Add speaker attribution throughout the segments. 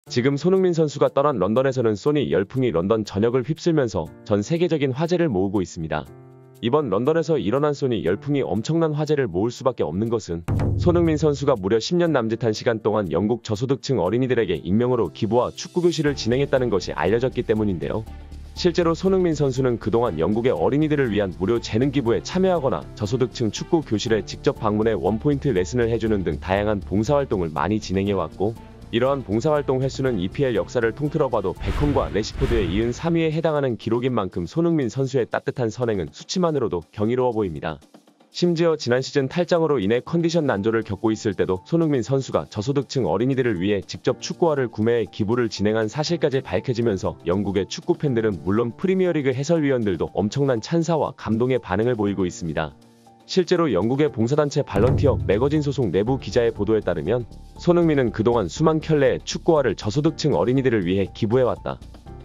Speaker 1: 지금 손흥민 선수가 떠난 런던에서는 소니 열풍이 런던 전역을 휩쓸면서 전 세계적인 화제를 모으고 있습니다. 이번 런던에서 일어난 소니 열풍이 엄청난 화제를 모을 수밖에 없는 것은 손흥민 선수가 무려 10년 남짓한 시간 동안 영국 저소득층 어린이들에게 익명으로 기부와 축구교실을 진행했다는 것이 알려졌기 때문인데요. 실제로 손흥민 선수는 그동안 영국의 어린이들을 위한 무료 재능 기부에 참여하거나 저소득층 축구 교실에 직접 방문해 원포인트 레슨을 해주는 등 다양한 봉사활동을 많이 진행해왔고, 이러한 봉사활동 횟수는 EPL 역사를 통틀어봐도 베컴과 레시포드에 이은 3위에 해당하는 기록인 만큼 손흥민 선수의 따뜻한 선행은 수치만으로도 경이로워 보입니다. 심지어 지난 시즌 탈장으로 인해 컨디션 난조를 겪고 있을 때도 손흥민 선수가 저소득층 어린이들을 위해 직접 축구화를 구매해 기부를 진행한 사실까지 밝혀지면서 영국의 축구 팬들은 물론 프리미어리그 해설위원들도 엄청난 찬사와 감동의 반응을 보이고 있습니다. 실제로 영국의 봉사단체 발런티어 매거진 소속 내부 기자의 보도에 따르면 손흥민은 그동안 수만 켤레의 축구화를 저소득층 어린이들을 위해 기부해왔다.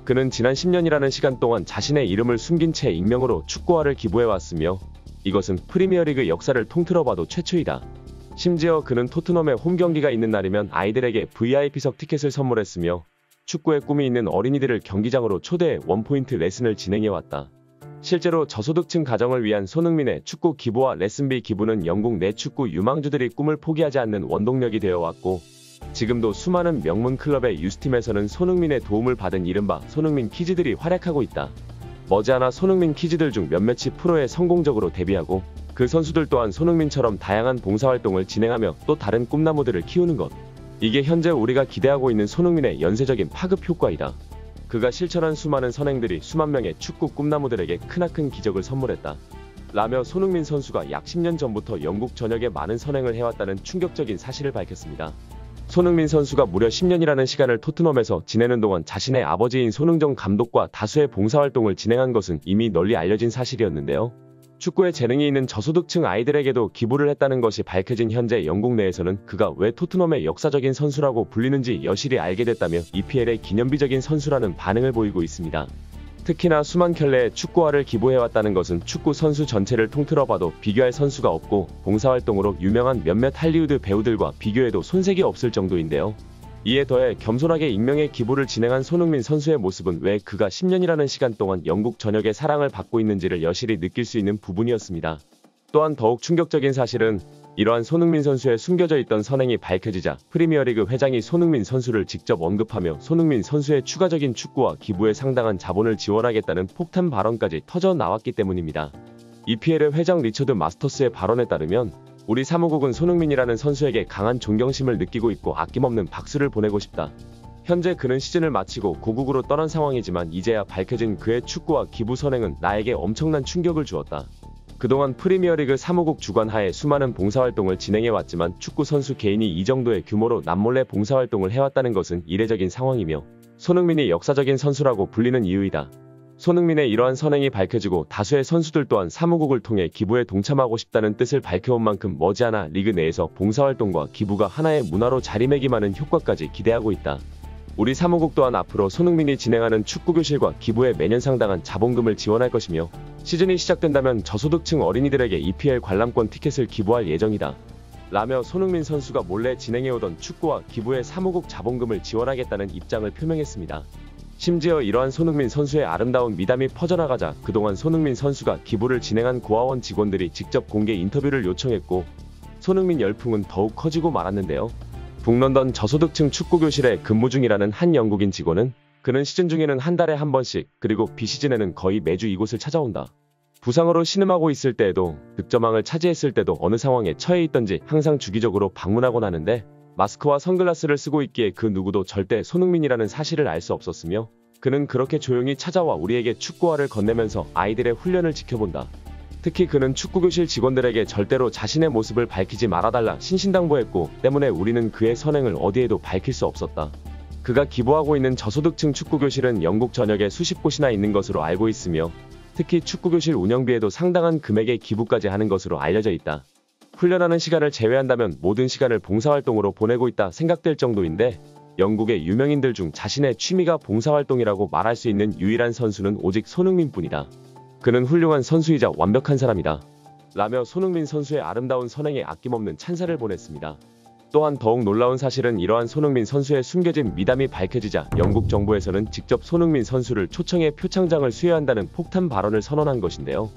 Speaker 1: 그는 지난 10년이라는 시간 동안 자신의 이름을 숨긴 채 익명으로 축구화를 기부해왔으며 이것은 프리미어리그 역사를 통틀어봐도 최초이다. 심지어 그는 토트넘의 홈경기가 있는 날이면 아이들에게 VIP석 티켓을 선물했으며 축구에 꿈이 있는 어린이들을 경기장으로 초대해 원포인트 레슨을 진행해왔다. 실제로 저소득층 가정을 위한 손흥민의 축구 기부와 레슨비 기부는 영국 내 축구 유망주들이 꿈을 포기하지 않는 원동력이 되어왔고, 지금도 수많은 명문 클럽의 유스팀에서는 손흥민의 도움을 받은 이른바 손흥민 키즈들이 활약하고 있다. 머지않아 손흥민 키즈들 중 몇몇이 프로에 성공적으로 데뷔하고 그 선수들 또한 손흥민처럼 다양한 봉사활동을 진행하며 또 다른 꿈나무들을 키우는 것. 이게 현재 우리가 기대하고 있는 손흥민의 연쇄적인 파급 효과이다. 그가 실천한 수많은 선행들이 수만 명의 축구 꿈나무들에게 크나큰 기적을 선물했다. 라며 손흥민 선수가 약 10년 전부터 영국 전역에 많은 선행을 해왔다는 충격적인 사실을 밝혔습니다. 손흥민 선수가 무려 10년이라는 시간을 토트넘에서 지내는 동안 자신의 아버지인 손흥정 감독과 다수의 봉사활동을 진행한 것은 이미 널리 알려진 사실이었는데요. 축구에 재능이 있는 저소득층 아이들에게도 기부를 했다는 것이 밝혀진 현재 영국 내에서는 그가 왜 토트넘의 역사적인 선수라고 불리는지 여실히 알게 됐다며 EPL의 기념비적인 선수라는 반응을 보이고 있습니다. 특히나 수만 켤레의 축구화를 기부해왔다는 것은 축구 선수 전체를 통틀어봐도 비교할 선수가 없고 봉사활동으로 유명한 몇몇 할리우드 배우들과 비교해도 손색이 없을 정도인데요. 이에 더해 겸손하게 익명의 기부를 진행한 손흥민 선수의 모습은 왜 그가 10년이라는 시간 동안 영국 전역의 사랑을 받고 있는지를 여실히 느낄 수 있는 부분이었습니다. 또한 더욱 충격적인 사실은 이러한 손흥민 선수의 숨겨져 있던 선행이 밝혀지자 프리미어리그 회장이 손흥민 선수를 직접 언급하며 손흥민 선수의 추가적인 축구와 기부에 상당한 자본을 지원하겠다는 폭탄 발언까지 터져 나왔기 때문입니다. EPL의 회장 리처드 마스터스의 발언에 따르면 우리 사무국은 손흥민이라는 선수에게 강한 존경심을 느끼고 있고 아낌없는 박수를 보내고 싶다. 현재 그는 시즌을 마치고 고국으로 떠난 상황이지만 이제야 밝혀진 그의 축구와 기부 선행은 나에게 엄청난 충격을 주었다. 그동안 프리미어리그 사무국 주관하에 수많은 봉사활동을 진행해왔지만 축구 선수 개인이 이 정도의 규모로 남몰래 봉사활동을 해왔다는 것은 이례적인 상황이며 손흥민이 역사적인 선수라고 불리는 이유이다. 손흥민의 이러한 선행이 밝혀지고 다수의 선수들 또한 사무국을 통해 기부에 동참하고 싶다는 뜻을 밝혀온 만큼 머지않아 리그 내에서 봉사활동과 기부가 하나의 문화로 자리매김하는 효과까지 기대하고 있다. 우리 사무국 또한 앞으로 손흥민이 진행하는 축구교실과 기부에 매년 상당한 자본금을 지원할 것이며 시즌이 시작된다면 저소득층 어린이들에게 EPL 관람권 티켓을 기부할 예정이다. 라며 손흥민 선수가 몰래 진행해오던 축구와 기부에 사무국 자본금을 지원하겠다는 입장을 표명했습니다. 심지어 이러한 손흥민 선수의 아름다운 미담이 퍼져나가자 그동안 손흥민 선수가 기부를 진행한 고아원 직원들이 직접 공개 인터뷰를 요청했고 손흥민 열풍은 더욱 커지고 말았는데요. 북런던 저소득층 축구교실에 근무 중이라는 한 영국인 직원은 그는 시즌 중에는 한 달에 한 번씩 그리고 비시즌에는 거의 매주 이곳을 찾아온다. 부상으로 신음하고 있을 때에도 득점왕을 차지했을 때도 어느 상황에 처해 있던지 항상 주기적으로 방문하곤 하는데 마스크와 선글라스를 쓰고 있기에 그 누구도 절대 손흥민이라는 사실을 알 수 없었으며 그는 그렇게 조용히 찾아와 우리에게 축구화를 건네면서 아이들의 훈련을 지켜본다. 특히 그는 축구교실 직원들에게 절대로 자신의 모습을 밝히지 말아달라 신신당부했고 때문에 우리는 그의 선행을 어디에도 밝힐 수 없었다. 그가 기부하고 있는 저소득층 축구교실은 영국 전역에 수십 곳이나 있는 것으로 알고 있으며 특히 축구교실 운영비에도 상당한 금액의 기부까지 하는 것으로 알려져 있다. 훈련하는 시간을 제외한다면 모든 시간을 봉사활동으로 보내고 있다 생각될 정도인데 영국의 유명인들 중 자신의 취미가 봉사활동이라고 말할 수 있는 유일한 선수는 오직 손흥민뿐이다. 그는 훌륭한 선수이자 완벽한 사람이다. 라며 손흥민 선수의 아름다운 선행에 아낌없는 찬사를 보냈습니다. 또한 더욱 놀라운 사실은 이러한 손흥민 선수의 숨겨진 미담이 밝혀지자 영국 정부에서는 직접 손흥민 선수를 초청해 표창장을 수여한다는 폭탄 발언을 선언한 것인데요.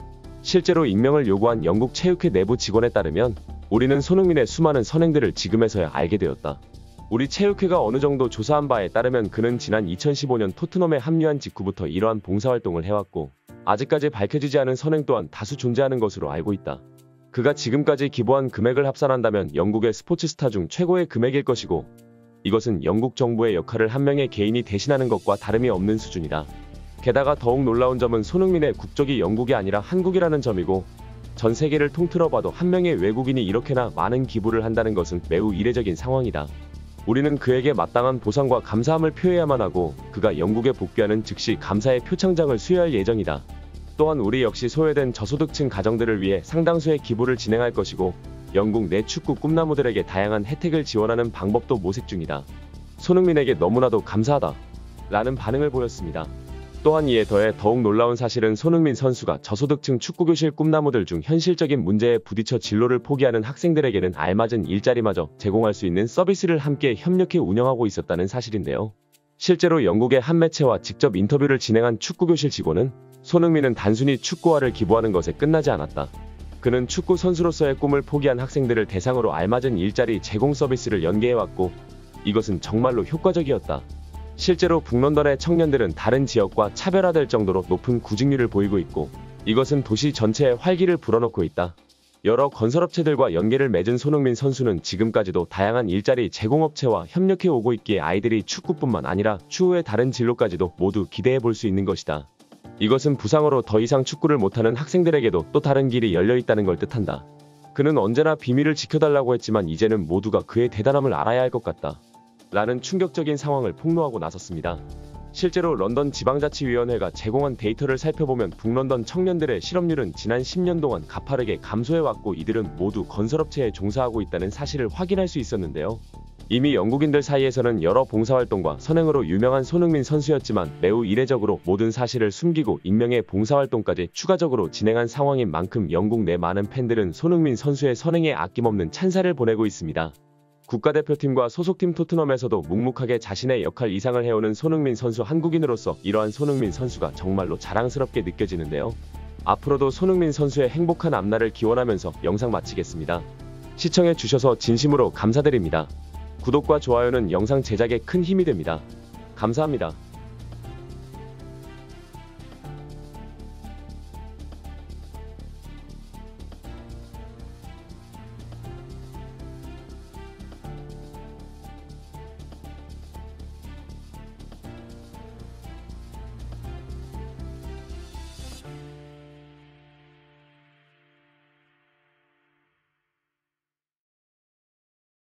Speaker 1: 실제로 익명을 요구한 영국 체육회 내부 직원에 따르면 우리는 손흥민의 수많은 선행들을 지금에서야 알게 되었다. 우리 체육회가 어느 정도 조사한 바에 따르면 그는 지난 2015년 토트넘에 합류한 직후부터 이러한 봉사활동을 해왔고 아직까지 밝혀지지 않은 선행 또한 다수 존재하는 것으로 알고 있다. 그가 지금까지 기부한 금액을 합산한다면 영국의 스포츠 스타 중 최고의 금액일 것이고 이것은 영국 정부의 역할을 한 명의 개인이 대신하는 것과 다름이 없는 수준이다. 게다가 더욱 놀라운 점은 손흥민의 국적이 영국이 아니라 한국이라는 점이고 전 세계를 통틀어 봐도 한 명의 외국인이 이렇게나 많은 기부를 한다는 것은 매우 이례적인 상황이다. 우리는 그에게 마땅한 보상과 감사함을 표해야만 하고 그가 영국에 복귀하는 즉시 감사의 표창장을 수여할 예정이다. 또한 우리 역시 소외된 저소득층 가정들을 위해 상당수의 기부를 진행할 것이고 영국 내 축구 꿈나무들에게 다양한 혜택을 지원하는 방법도 모색 중이다. 손흥민에게 너무나도 감사하다 라는 반응을 보였습니다. 또한 이에 더해 더욱 놀라운 사실은 손흥민 선수가 저소득층 축구교실 꿈나무들 중 현실적인 문제에 부딪혀 진로를 포기하는 학생들에게는 알맞은 일자리마저 제공할 수 있는 서비스를 함께 협력해 운영하고 있었다는 사실인데요. 실제로 영국의 한 매체와 직접 인터뷰를 진행한 축구교실 직원은 손흥민은 단순히 축구화를 기부하는 것에 끝나지 않았다. 그는 축구 선수로서의 꿈을 포기한 학생들을 대상으로 알맞은 일자리 제공 서비스를 연계해왔고 이것은 정말로 효과적이었다. 실제로 북런던의 청년들은 다른 지역과 차별화될 정도로 높은 구직률을 보이고 있고 이것은 도시 전체에 활기를 불어넣고 있다. 여러 건설업체들과 연계를 맺은 손흥민 선수는 지금까지도 다양한 일자리 제공업체와 협력해 오고 있기에 아이들이 축구뿐만 아니라 추후의 다른 진로까지도 모두 기대해 볼 수 있는 것이다. 이것은 부상으로 더 이상 축구를 못하는 학생들에게도 또 다른 길이 열려있다는 걸 뜻한다. 그는 언제나 비밀을 지켜달라고 했지만 이제는 모두가 그의 대단함을 알아야 할 것 같다. 라는 충격적인 상황을 폭로하고 나섰습니다. 실제로 런던 지방자치위원회가 제공한 데이터를 살펴보면 북런던 청년들의 실업률은 지난 10년 동안 가파르게 감소해왔고 이들은 모두 건설업체에 종사하고 있다는 사실을 확인할 수 있었는데요. 이미 영국인들 사이에서는 여러 봉사활동과 선행으로 유명한 손흥민 선수였지만 매우 이례적으로 모든 사실을 숨기고 익명의 봉사활동까지 추가적으로 진행한 상황인 만큼 영국 내 많은 팬들은 손흥민 선수의 선행에 아낌없는 찬사를 보내고 있습니다. 국가대표팀과 소속팀 토트넘에서도 묵묵하게 자신의 역할 이상을 해오는 손흥민 선수 한국인으로서 이러한 손흥민 선수가 정말로 자랑스럽게 느껴지는데요. 앞으로도 손흥민 선수의 행복한 앞날을 기원하면서 영상 마치겠습니다. 시청해주셔서 진심으로 감사드립니다. 구독과 좋아요는 영상 제작에 큰 힘이 됩니다. 감사합니다.